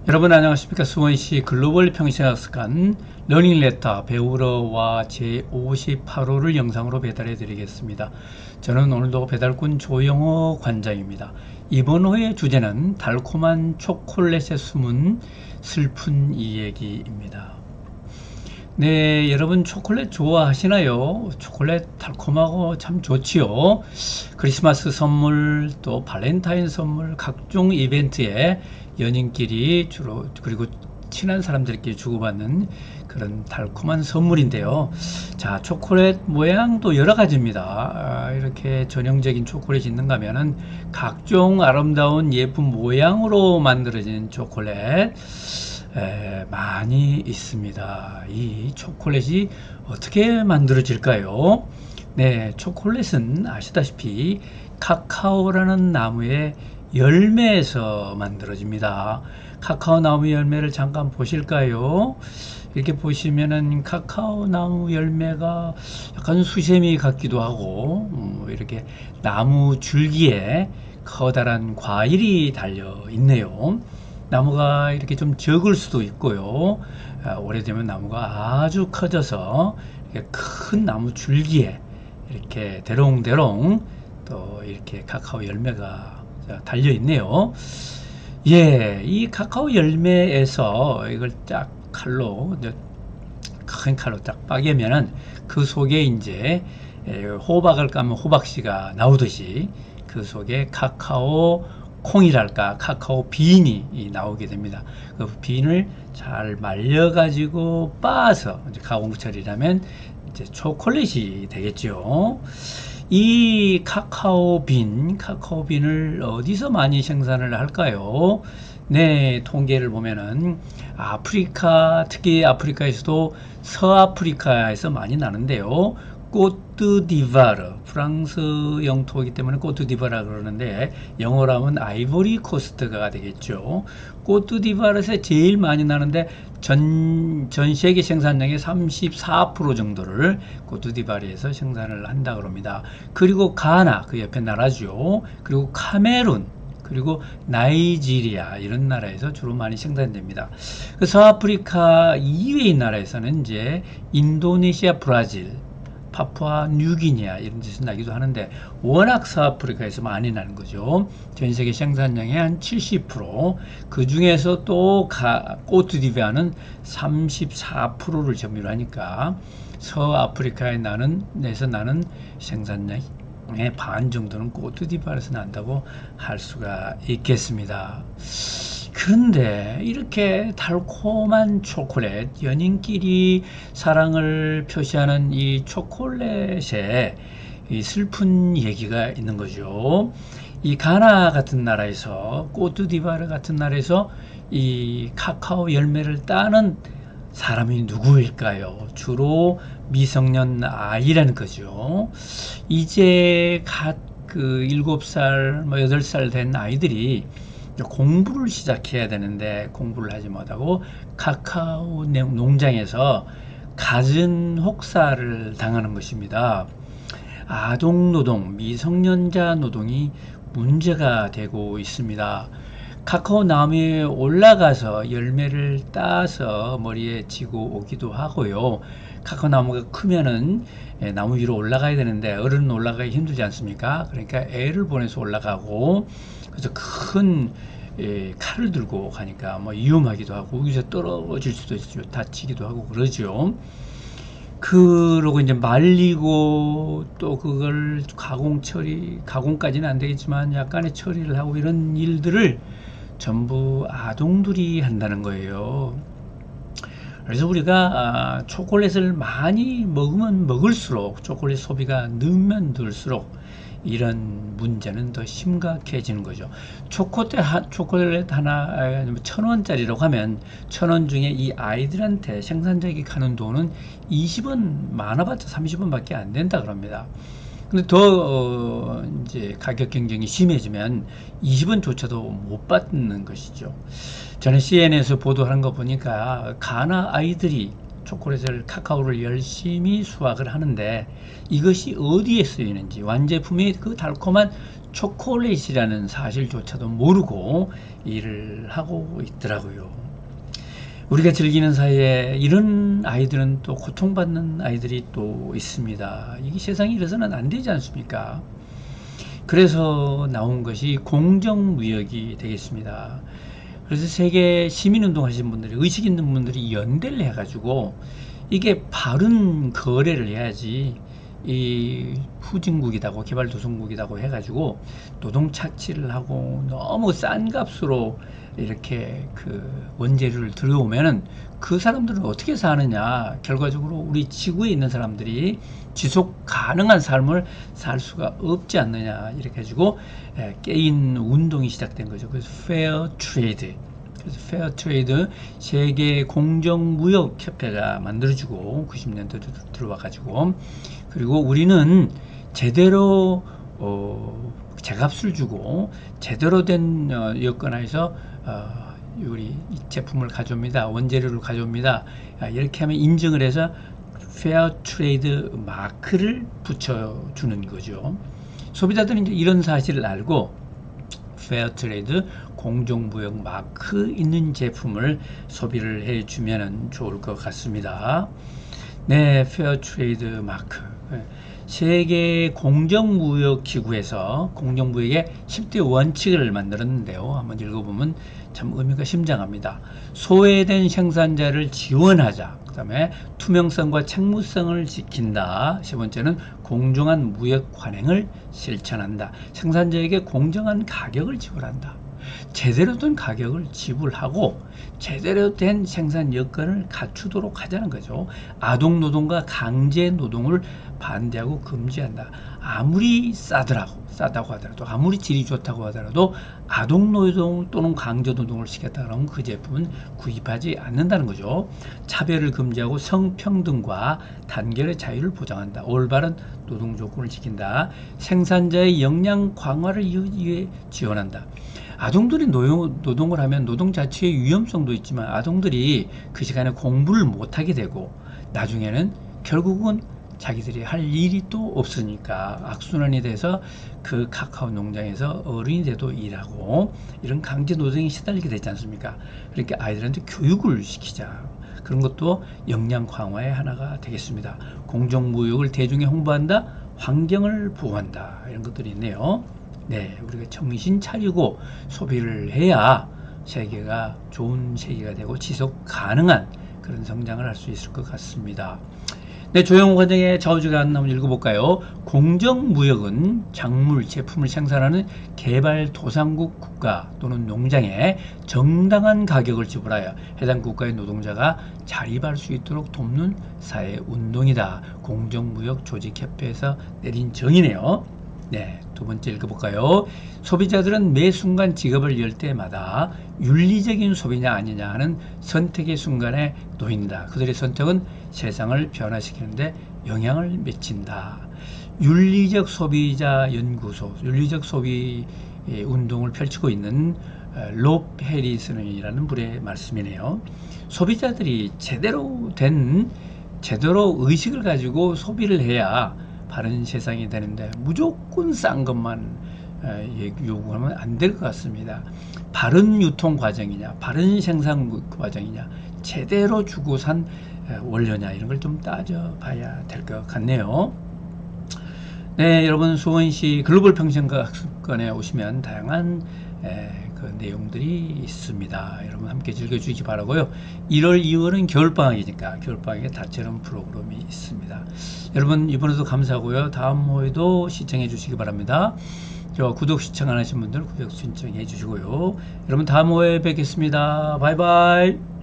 여러분 안녕하십니까. 수원시 글로벌 평생학습관 러닝레터 배우러와 제58호를 영상으로 배달해 드리겠습니다. 저는 오늘도 배달꾼 조영호 관장입니다. 이번 호의 주제는 달콤한 초콜릿에 숨은 슬픈 이야기입니다. 네, 여러분 초콜릿 좋아하시나요? 초콜릿 달콤하고 참 좋지요. 크리스마스 선물, 또 발렌타인 선물, 각종 이벤트에 연인끼리 주로, 그리고 친한 사람들끼리 주고받는 그런 달콤한 선물인데요. 자, 초콜릿 모양도 여러 가지입니다. 이렇게 전형적인 초콜릿이 있는가 하면은 각종 아름다운 예쁜 모양으로 만들어진 초콜릿 많이 있습니다. 이 초콜릿이 어떻게 만들어질까요? 네, 초콜릿은 아시다시피 카카오라는 나무의 열매에서 만들어집니다. 카카오 나무 열매를 잠깐 보실까요? 이렇게 보시면은 카카오 나무 열매가 약간 수세미 같기도 하고 이렇게 나무 줄기에 커다란 과일이 달려 있네요. 나무가 이렇게 좀 적을 수도 있고요. 오래되면 나무가 아주 커져서 이렇게 큰 나무 줄기에 이렇게 대롱대롱 또 이렇게 카카오 열매가 달려 있네요. 예, 이 카카오 열매에서 이걸 딱 칼로, 큰 칼로 딱 빠개면은 그 속에 이제 호박을 까면 호박씨가 나오듯이 그 속에 카카오 콩이랄까 카카오 빈이 나오게 됩니다. 그 빈을 잘 말려 가지고 빻아서 이제 가공 처리라면 이제 초콜릿이 되겠죠. 이 카카오빈을 어디서 많이 생산을 할까요? 네, 통계를 보면은 아프리카, 특히 아프리카에서도 서아프리카에서 많이 나는데요. 꼬트디바르, 프랑스 영토이기 때문에 꼬트디바르라 그러는데 영어로 하면 아이보리 코스트가 되겠죠. 꼬트디바르에서 제일 많이 나는데 전 세계 생산량의 34% 정도를 꼬트디바르에서 생산을 한다 그럽니다. 그리고 가나, 그 옆에 나라죠. 그리고 카메룬, 그리고 나이지리아 이런 나라에서 주로 많이 생산됩니다. 그 서아프리카 이외의 나라에서는 이제 인도네시아, 브라질, 파푸아 뉴기니아 이런 데서 나기도 하는데 워낙 서아프리카에서 많이 나는 거죠. 전 세계 생산량의 한 70%, 그 중에서 또 꼬트디바르는 34%를 점유를 하니까 서아프리카에 내서 나는 생산량의 반 정도는 꼬트디바르에서 난다고 할 수가 있겠습니다. 그런데 이렇게 달콤한 초콜릿, 연인끼리 사랑을 표시하는 이 초콜릿에 이 슬픈 얘기가 있는 거죠. 이 가나 같은 나라에서, 꼬트디바르 같은 나라에서 이 카카오 열매를 따는 사람이 누구일까요? 주로 미성년 아이라는 거죠. 이제 그 7살, 8살 된 아이들이 공부를 시작해야 되는데 공부를 하지 못하고 카카오 농장에서 갖은 혹사를 당하는 것입니다. 아동노동, 미성년자 노동이 문제가 되고 있습니다. 카카오 나무에 올라가서 열매를 따서 머리에 지고 오기도 하고요. 카카오 나무가 크면은 나무 위로 올라가야 되는데 어른은 올라가기 힘들지 않습니까? 그러니까 애를 보내서 올라가고, 그래서 큰 칼을 들고 가니까 뭐 위험하기도 하고 여기서 떨어질 수도 있죠. 다치기도 하고 그러죠. 그러고 이제 말리고 또 그걸 가공까지는 안 되겠지만 약간의 처리를 하고 이런 일들을 전부 아동들이 한다는 거예요. 그래서 우리가 초콜릿을 많이 먹으면 먹을수록, 초콜릿 소비가 늘면 늘수록 이런 문제는 더 심각해지는 거죠. 초콜릿 하나 1,000원짜리라고 하면 1,000원 중에 이 아이들한테 생산자에게 가는 돈은 20원, 많아봤자 30원 밖에 안 된다 그럽니다. 근데 더 이제 가격 경쟁이 심해지면 20원조차도 못 받는 것이죠. 저는 CNN에서 보도하는 거 보니까 가나 아이들이 초콜릿을 카카오를 열심히 수확을 하는데 이것이 어디에 쓰이는지 완제품이 그 달콤한 초콜릿이라는 사실조차도 모르고 일을 하고 있더라고요. 우리가 즐기는 사이에 이런 아이들은 또 고통받는 아이들이 또 있습니다. 이게 세상에 이래서는 안 되지 않습니까? 그래서 나온 것이 공정무역이 되겠습니다. 그래서 세계 시민운동 하시는 분들이, 의식 있는 분들이 연대를 해가지고 이게 바른 거래를 해야지, 이 후진국이다고 개발도상국이다고 해가지고 노동 착취를 하고 너무 싼 값으로 이렇게 그 원재료를 들여오면은 그 사람들은 어떻게 사느냐. 결과적으로 우리 지구에 있는 사람들이 지속 가능한 삶을 살 수가 없지 않느냐. 이렇게 해가지고 깨인 운동이 시작된 거죠. 그래서 페어 트레이드. 그래서 페어 트레이드 세계 공정무역협회가 만들어지고 90년대 들어와가지고, 그리고 우리는 제대로 제값을 주고 제대로 된 여건하에서 우리 이 제품을 가져옵니다. 원재료를 가져옵니다. 이렇게 하면 인증을 해서 페어 트레이드 마크를 붙여주는 거죠. 소비자들은 이제 이런 사실을 알고 페어 트레이드 공정무역 마크 있는 제품을 소비를 해주면 좋을 것 같습니다. 네, 페어 트레이드 마크. 세계 공정무역기구에서 공정무역의 10대 원칙을 만들었는데요. 한번 읽어보면 참 의미가 심장합니다. 소외된 생산자를 지원하자. 그 다음에 투명성과 책무성을 지킨다. 세 번째는 공정한 무역 관행을 실천한다. 생산자에게 공정한 가격을 지불한다. 제대로 된 가격을 지불하고 제대로 된 생산 여건을 갖추도록 하자는 거죠. 아동노동과 강제노동을 반대하고 금지한다. 아무리 싸다고 하더라도, 아무리 질이 좋다고 하더라도 아동노동 또는 강제노동을 시켰다 그러면 그 제품은 구입하지 않는다는 거죠. 차별을 금지하고 성평등과 단결의 자유를 보장한다. 올바른 노동 조건을 지킨다. 생산자의 역량 강화를 지원한다. 아동들이 노동을 하면 노동 자체의 위험성도 있지만 아동들이 그 시간에 공부를 못하게 되고 나중에는 결국은 자기들이 할 일이 또 없으니까 악순환이 돼서 그 카카오 농장에서 어른이 돼도 일하고 이런 강제 노동에 시달리게 되지 않습니까? 그러니까 아이들한테 교육을 시키자. 그런 것도 역량 강화의 하나가 되겠습니다. 공정무역을 대중에 홍보한다. 환경을 보호한다. 이런 것들이 있네요. 네, 우리가 정신 차리고 소비를 해야 세계가 좋은 세계가 되고 지속 가능한 그런 성장을 할 수 있을 것 같습니다. 네, 조영호 과장의 좌우지간 한번 읽어볼까요? 공정무역은 작물, 제품을 생산하는 개발도상국 국가 또는 농장에 정당한 가격을 지불하여 해당 국가의 노동자가 자립할 수 있도록 돕는 사회운동이다. 공정무역조직협회에서 내린 정의네요. 네, 두 번째 읽어볼까요? 소비자들은 매 순간 지갑을 열 때마다 윤리적인 소비냐 아니냐 하는 선택의 순간에 놓인다. 그들의 선택은 세상을 변화시키는데 영향을 미친다. 윤리적 소비자 연구소, 윤리적 소비 운동을 펼치고 있는 롭 해리슨이라는 분의 말씀이네요. 소비자들이 제대로 의식을 가지고 소비를 해야 바른 세상이 되는데 무조건 싼 것만 요구하면 안 될 것 같습니다. 바른 유통 과정이냐, 바른 생산 과정이냐, 제대로 주고 산 원료냐, 이런 걸 좀 따져봐야 될 것 같네요. 네, 여러분, 수원시 글로벌 평생과 학습관에 오시면 다양한 그 내용들이 있습니다. 여러분 함께 즐겨주시기 바라고요. 1월, 2월은 겨울방학이니까 겨울방학에 다채로운 프로그램이 있습니다. 여러분 이번에도 감사하고요. 다음 호에도 시청해 주시기 바랍니다. 저 구독 시청 안 하신 분들 구독 신청해 주시고요. 여러분 다음 호에 뵙겠습니다. 바이바이.